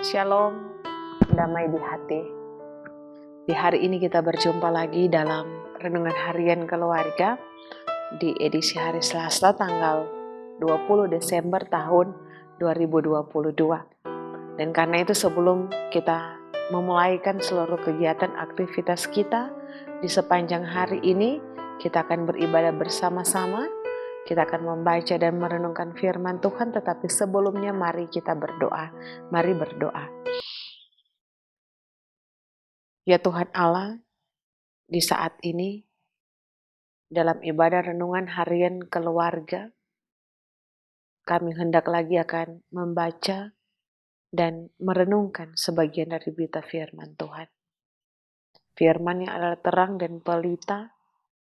Shalom, damai di hati. Di hari ini kita berjumpa lagi dalam Renungan Harian Keluarga di edisi hari Selasa tanggal 20 Desember tahun 2022. Dan karena itu sebelum kita memulaikan seluruh kegiatan aktivitas kita di sepanjang hari ini, kita akan beribadah bersama-sama. Kita akan membaca dan merenungkan firman Tuhan, tetapi sebelumnya mari kita berdoa. Mari berdoa. Ya Tuhan Allah, di saat ini dalam ibadah renungan harian keluarga, kami hendak lagi akan membaca dan merenungkan sebagian dari berita firman Tuhan. Firman yang adalah terang dan pelita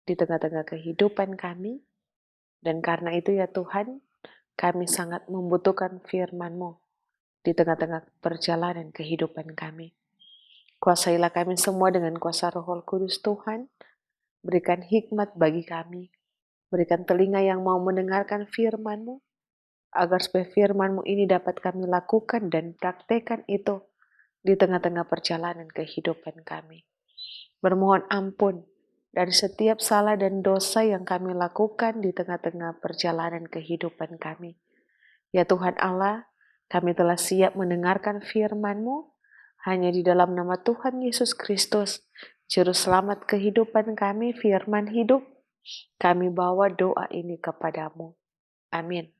di tengah-tengah kehidupan kami, dan karena itu ya Tuhan, kami sangat membutuhkan firman-Mu di tengah-tengah perjalanan kehidupan kami. Kuasailah kami semua dengan kuasa Roh Kudus Tuhan, berikan hikmat bagi kami, berikan telinga yang mau mendengarkan firman-Mu, agar supaya firman-Mu ini dapat kami lakukan dan praktekkan itu di tengah-tengah perjalanan kehidupan kami. Bermohon ampun dari setiap salah dan dosa yang kami lakukan di tengah-tengah perjalanan kehidupan kami. Ya Tuhan Allah, kami telah siap mendengarkan firman-Mu hanya di dalam nama Tuhan Yesus Kristus, Juru Selamat kehidupan kami, firman hidup. Kami bawa doa ini kepadamu. Amin.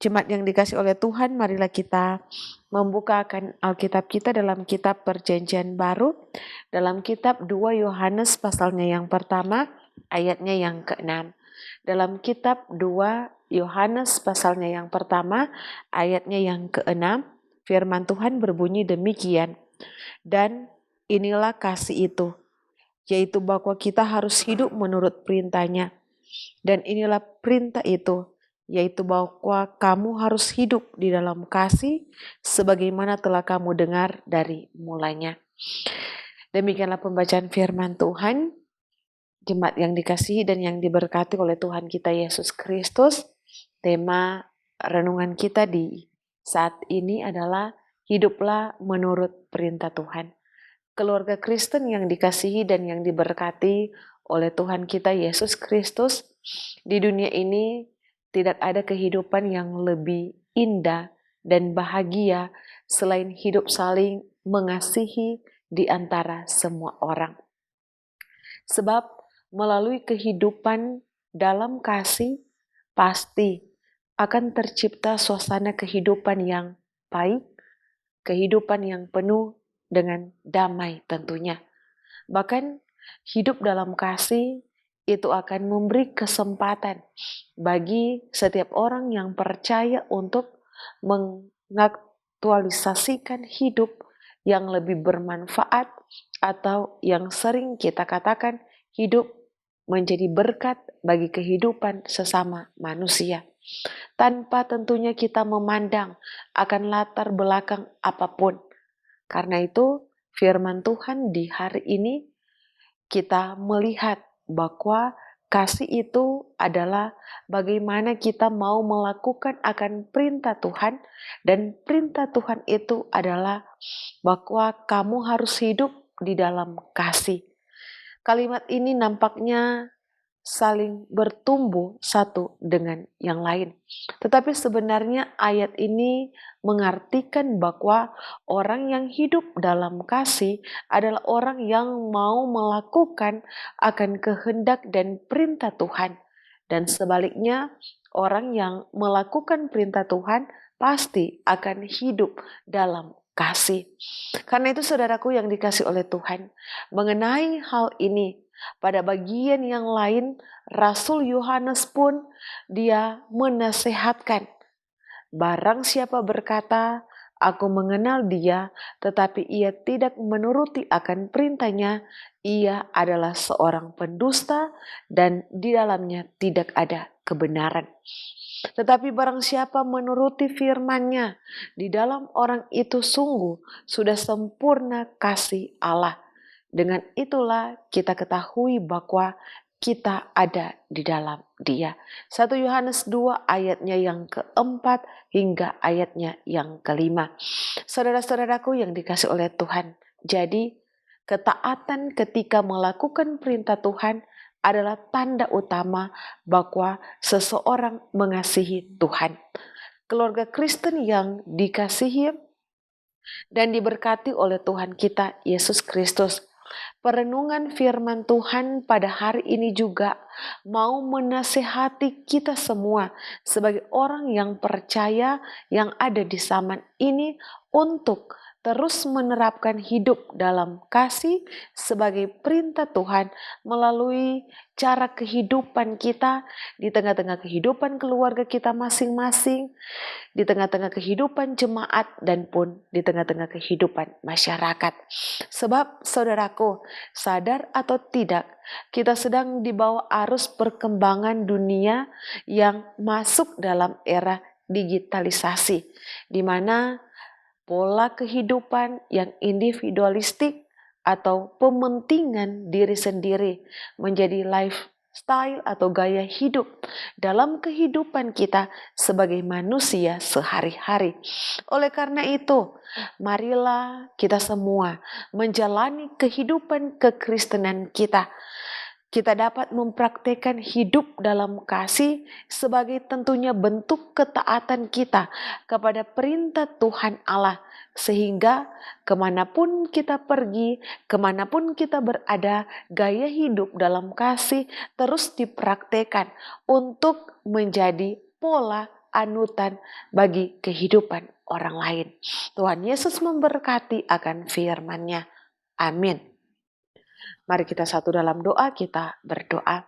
Jemaat yang dikasih oleh Tuhan, marilah kita membukakan Alkitab kita dalam kitab Perjanjian Baru, dalam kitab 2 Yohanes pasalnya yang pertama, ayatnya yang ke-6. Dalam kitab 2 Yohanes pasalnya yang pertama, ayatnya yang ke-6, firman Tuhan berbunyi demikian. Dan inilah kasih itu, yaitu bahwa kita harus hidup menurut perintahnya. Dan inilah perintah itu, yaitu bahwa kamu harus hidup di dalam kasih sebagaimana telah kamu dengar dari mulanya. Demikianlah pembacaan firman Tuhan. Jemaat yang dikasihi dan yang diberkati oleh Tuhan kita Yesus Kristus, tema renungan kita di saat ini adalah hiduplah menurut perintah Tuhan. Keluarga Kristen yang dikasihi dan yang diberkati oleh Tuhan kita Yesus Kristus, di dunia ini tidak ada kehidupan yang lebih indah dan bahagia selain hidup saling mengasihi di antara semua orang. Sebab melalui kehidupan dalam kasih pasti akan tercipta suasana kehidupan yang baik, kehidupan yang penuh dengan damai tentunya. Bahkan hidup dalam kasih itu akan memberi kesempatan bagi setiap orang yang percaya untuk mengaktualisasikan hidup yang lebih bermanfaat atau yang sering kita katakan hidup menjadi berkat bagi kehidupan sesama manusia. Tanpa tentunya kita memandang akan latar belakang apapun. Karena itu firman Tuhan di hari ini kita melihat bahwa kasih itu adalah bagaimana kita mau melakukan akan perintah Tuhan, dan perintah Tuhan itu adalah bahwa kamu harus hidup di dalam kasih. Kalimat ini nampaknya saling bertumbuh satu dengan yang lain. Tetapi sebenarnya ayat ini mengartikan bahwa orang yang hidup dalam kasih adalah orang yang mau melakukan akan kehendak dan perintah Tuhan. Dan sebaliknya, orang yang melakukan perintah Tuhan pasti akan hidup dalam kasih. Karena itu saudaraku yang dikasih oleh Tuhan, mengenai hal ini, pada bagian yang lain, Rasul Yohanes pun dia menasehatkan, barang siapa berkata, aku mengenal dia, tetapi ia tidak menuruti akan perintahnya, ia adalah seorang pendusta dan di dalamnya tidak ada kebenaran. Tetapi barang siapa menuruti firman-Nya, di dalam orang itu sungguh sudah sempurna kasih Allah. Dengan itulah kita ketahui bahwa kita ada di dalam Dia. 1 Yohanes 2 ayatnya yang keempat hingga ayatnya yang kelima. Saudara-saudaraku yang dikasihi oleh Tuhan, jadi ketaatan ketika melakukan perintah Tuhan adalah tanda utama bahwa seseorang mengasihi Tuhan. Keluarga Kristen yang dikasihi dan diberkati oleh Tuhan kita Yesus Kristus, perenungan firman Tuhan pada hari ini juga mau menasehati kita semua sebagai orang yang percaya yang ada di zaman ini untuk terus menerapkan hidup dalam kasih sebagai perintah Tuhan melalui cara kehidupan kita di tengah-tengah kehidupan keluarga kita masing-masing, di tengah-tengah kehidupan jemaat, dan pun di tengah-tengah kehidupan masyarakat. Sebab saudaraku, sadar atau tidak, kita sedang dibawa arus perkembangan dunia yang masuk dalam era digitalisasi, di mana pola kehidupan yang individualistik atau pementingan diri sendiri menjadi lifestyle atau gaya hidup dalam kehidupan kita sebagai manusia sehari-hari. Oleh karena itu, marilah kita semua menjalani kehidupan kekristenan kita. Kita dapat mempraktikkan hidup dalam kasih sebagai tentunya bentuk ketaatan kita kepada perintah Tuhan Allah, sehingga kemanapun kita pergi, kemanapun kita berada, gaya hidup dalam kasih terus dipraktekkan untuk menjadi pola anutan bagi kehidupan orang lain. Tuhan Yesus memberkati akan firman-Nya. Amin. Mari kita satu dalam doa, kita berdoa.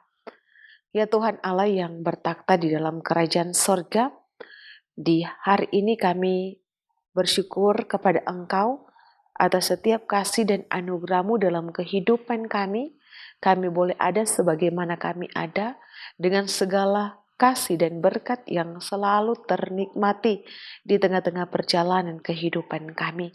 Ya Tuhan Allah yang bertakhta di dalam kerajaan sorga, di hari ini kami bersyukur kepada Engkau atas setiap kasih dan anugerah-Mu dalam kehidupan kami. Kami boleh ada sebagaimana kami ada dengan segala kasih dan berkat yang selalu ternikmati di tengah-tengah perjalanan kehidupan kami.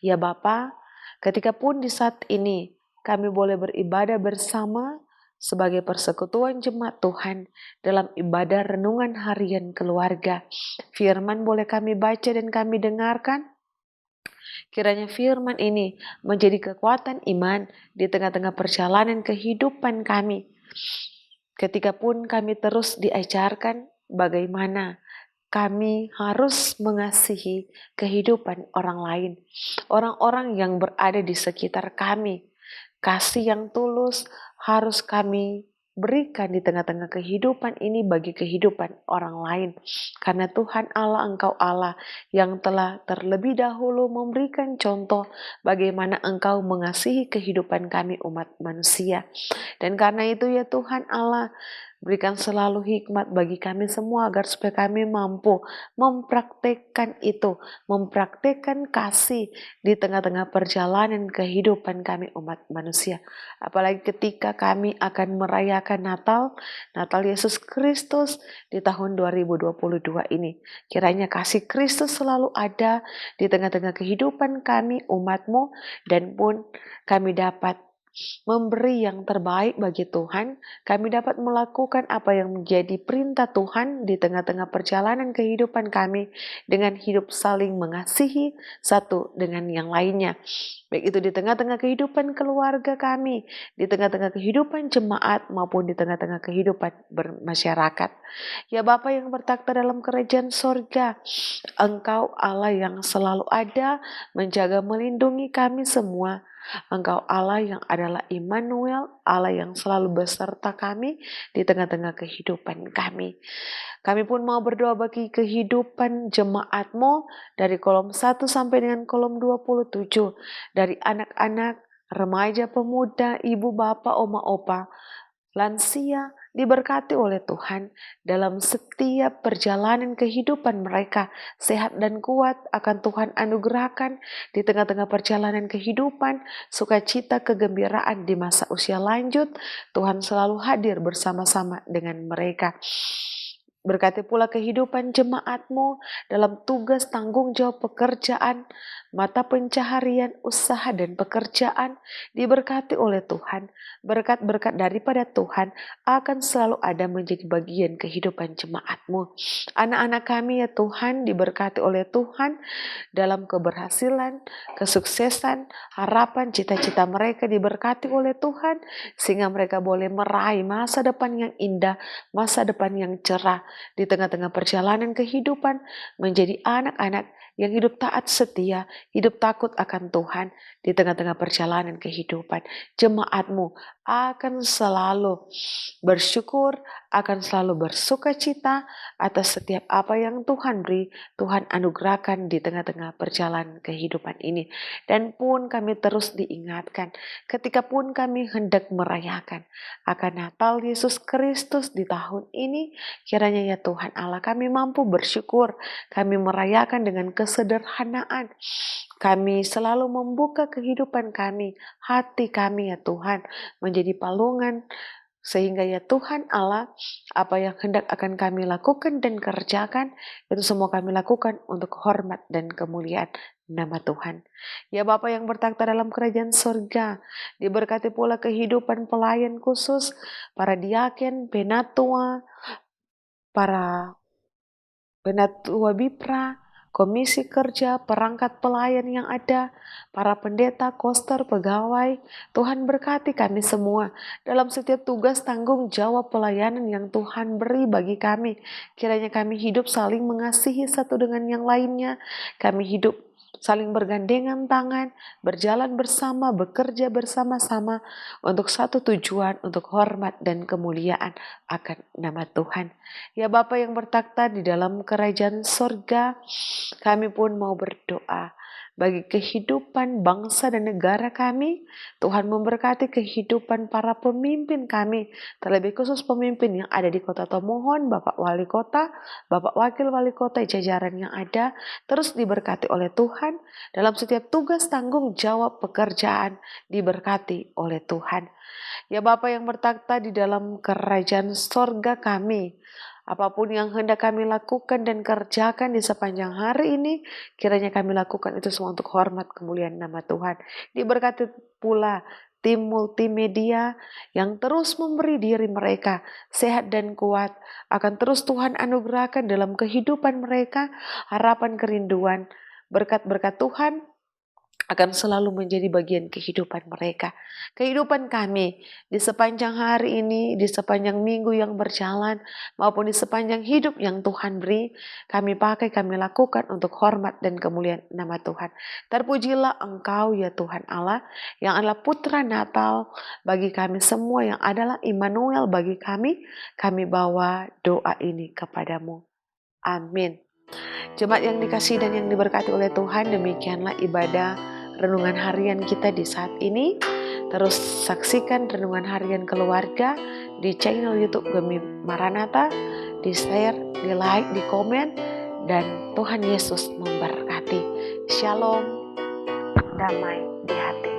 Ya Bapa, ketika pun di saat ini kami boleh beribadah bersama sebagai persekutuan jemaat Tuhan dalam ibadah renungan harian keluarga. Firman boleh kami baca dan kami dengarkan. Kiranya firman ini menjadi kekuatan iman di tengah-tengah perjalanan kehidupan kami. Ketika pun kami terus diajarkan bagaimana kami harus mengasihi kehidupan orang lain, orang-orang yang berada di sekitar kami. Kasih yang tulus harus kami berikan di tengah-tengah kehidupan ini bagi kehidupan orang lain. Karena Tuhan Allah, Engkau Allah yang telah terlebih dahulu memberikan contoh bagaimana Engkau mengasihi kehidupan kami umat manusia. Dan karena itu ya Tuhan Allah, berikan selalu hikmat bagi kami semua agar supaya kami mampu mempraktekkan itu, mempraktekkan kasih di tengah-tengah perjalanan kehidupan kami umat manusia. Apalagi ketika kami akan merayakan Natal Yesus Kristus di tahun 2022 ini. Kiranya kasih Kristus selalu ada di tengah-tengah kehidupan kami umat-Mu, dan pun kami dapat memberi yang terbaik bagi Tuhan, kami dapat melakukan apa yang menjadi perintah Tuhan di tengah-tengah perjalanan kehidupan kami dengan hidup saling mengasihi satu dengan yang lainnya. Baik itu di tengah-tengah kehidupan keluarga kami, di tengah-tengah kehidupan jemaat, maupun di tengah-tengah kehidupan bermasyarakat. Ya Bapa yang bertakhta dalam kerajaan sorga, Engkau Allah yang selalu ada, menjaga melindungi kami semua. Engkau Allah yang adalah Immanuel, Allah yang selalu beserta kami di tengah-tengah kehidupan kami. Kami pun mau berdoa bagi kehidupan jemaat-Mu dari kolom 1 sampai dengan kolom 27, dari anak-anak, remaja, pemuda, ibu, bapak, oma, opa, lansia, diberkati oleh Tuhan dalam setiap perjalanan kehidupan mereka. Sehat dan kuat akan Tuhan anugerahkan di tengah-tengah perjalanan kehidupan, sukacita, kegembiraan di masa usia lanjut. Tuhan selalu hadir bersama-sama dengan mereka. Berkati pula kehidupan jemaat-Mu dalam tugas tanggung jawab pekerjaan, mata pencaharian, usaha dan pekerjaan diberkati oleh Tuhan. Berkat-berkat daripada Tuhan akan selalu ada menjadi bagian kehidupan jemaat-Mu. Anak-anak kami ya Tuhan diberkati oleh Tuhan dalam keberhasilan, kesuksesan, harapan, cita-cita mereka diberkati oleh Tuhan sehingga mereka boleh meraih masa depan yang indah, masa depan yang cerah di tengah-tengah perjalanan kehidupan menjadi anak-anak yang hidup taat setia, hidup takut akan Tuhan di tengah-tengah perjalanan kehidupan. Jemaat-Mu akan selalu bersyukur, akan selalu bersuka cita atas setiap apa yang Tuhan beri, Tuhan anugerahkan di tengah-tengah perjalanan kehidupan ini. Dan pun kami terus diingatkan, ketika pun kami hendak merayakan akan Natal Yesus Kristus di tahun ini, kiranya ya Tuhan Allah kami mampu bersyukur, kami merayakan dengan kesederhanaan, kami selalu membuka kehidupan kami, hati kami ya Tuhan, menjadi palungan, sehingga ya Tuhan Allah, apa yang hendak akan kami lakukan dan kerjakan, itu semua kami lakukan untuk hormat dan kemuliaan nama Tuhan. Ya Bapa yang bertakhta dalam kerajaan surga, diberkati pula kehidupan pelayan khusus, para diaken, penatua, para penatua Bipra, komisi kerja, perangkat pelayan yang ada, para pendeta, koster, pegawai. Tuhan berkati kami semua dalam setiap tugas tanggung jawab pelayanan yang Tuhan beri bagi kami. Kiranya kami hidup saling mengasihi satu dengan yang lainnya. Kami hidup saling bergandengan tangan, berjalan bersama, bekerja bersama-sama untuk satu tujuan, untuk hormat dan kemuliaan akan nama Tuhan. Ya Bapa yang bertakhta di dalam kerajaan sorga, kami pun mau berdoa bagi kehidupan bangsa dan negara kami. Tuhan memberkati kehidupan para pemimpin kami, terlebih khusus pemimpin yang ada di Kota Tomohon, Bapak Wali Kota, Bapak Wakil Wali Kota, jajaran yang ada, terus diberkati oleh Tuhan dalam setiap tugas tanggung jawab pekerjaan, diberkati oleh Tuhan. Ya Bapa yang bertakhta di dalam kerajaan sorga kami, apapun yang hendak kami lakukan dan kerjakan di sepanjang hari ini, kiranya kami lakukan itu semua untuk hormat kemuliaan nama Tuhan. Diberkati pula tim multimedia yang terus memberi diri mereka sehat dan kuat, akan terus Tuhan anugerahkan dalam kehidupan mereka harapan kerinduan. Berkat-berkat Tuhan akan selalu menjadi bagian kehidupan mereka. Kehidupan kami di sepanjang hari ini, di sepanjang minggu yang berjalan, maupun di sepanjang hidup yang Tuhan beri, kami pakai, kami lakukan untuk hormat dan kemuliaan nama Tuhan. Terpujilah Engkau ya Tuhan Allah, yang adalah Putra Natal bagi kami semua, yang adalah Immanuel bagi kami bawa doa ini kepadamu. Amin. Jemaat yang dikasihi dan yang diberkati oleh Tuhan, demikianlah ibadah renungan harian kita di saat ini. Terus saksikan renungan harian keluarga di channel YouTube Gemi Maranatha, di share, di like, di komen, dan Tuhan Yesus memberkati. Shalom, damai di hati.